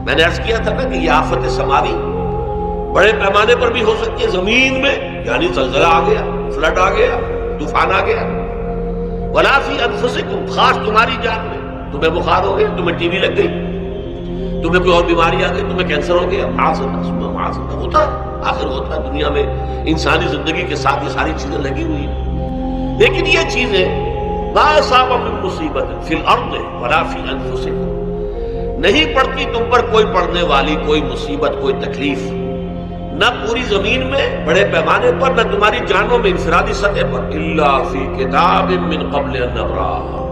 میں نے عرض کیا تھا نا کہ یہ آفت سماوی بڑے پیمانے پر بھی ہو سکتی ہے، زمین میں یعنی زلزلہ آ گیا، فلڈ آ گیا، طوفان آ گیا، ولا فی انفسکم، خاص تمہاری جان میں، تمہیں بخار ہو گیا، تمہیں ٹی وی لگ گئی، تمہیں کوئی اور بیماری آ گئی، تمہیں کینسر ہو گیا، معاذ اللہ ہوتا ہے، آخر ہوتا ہے، دنیا میں انسانی زندگی کے ساتھ یہ ساری چیزیں لگی ہوئی ہیں۔ لیکن یہ چیزیں ما اصاب من مصیبت فی الارض ولا فی انفسکم، نہیں پڑتی تم پر کوئی پڑنے والی کوئی مصیبت، کوئی تکلیف، نہ پوری زمین میں بڑے پیمانے پر، نہ تمہاری جانوں میں انفرادی سطح پر، الا فی کتاب من قبل ان نبرأھا،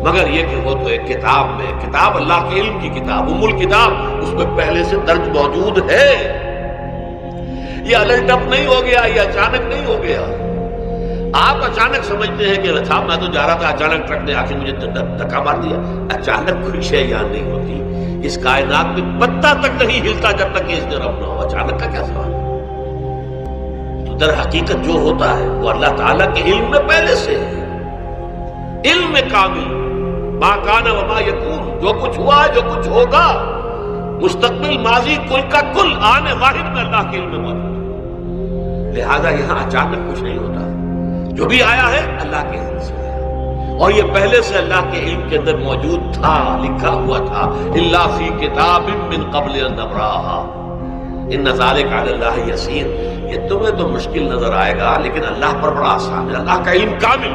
مگر یہ کہ وہ تو ایک کتاب میں، کتاب اللہ کے علم کی کتاب، ام الکتاب، اس میں پہلے سے درج موجود ہے۔ یہ الٹ اپ نہیں ہو گیا، یہ اچانک نہیں ہو گیا۔ آپ اچانک سمجھتے ہیں کہ صاحب میں تو جا رہا تھا، اچانک ٹرک نے آ کے مجھے دھکا مار دیا۔ اچانک کوئی شے یاد نہیں ہوتی، اس کائنات میں پتہ تک نہیں ہلتا جب تک کہ اس نے رب نہ ہو۔ اچانک کا کیا سوال؟ تو در حقیقت جو ہوتا ہے وہ اللہ تعالیٰ کے علم میں پہلے سے ہے، علم کامل، ما کان و ما یکون، جو کچھ ہوا جو کچھ ہوگا، مستقبل، ماضی، کل کا کل، آنے واحد میں اللہ کے علم میں موجود ہے۔ لہذا یہاں اچانک کچھ نہیں ہوتا، جو بھی آیا ہے اللہ کے علم سے آیا، اور یہ پہلے سے اللہ کے علم کے اندر موجود تھا، لکھا ہوا تھا، الا فی کتاب من قبل ان نبرأھا ان ذلک علی اللہ یسیر۔ یہ تمہیں تو مشکل نظر آئے گا لیکن اللہ پر بڑا آسان ہے، اللہ کا علم کامل۔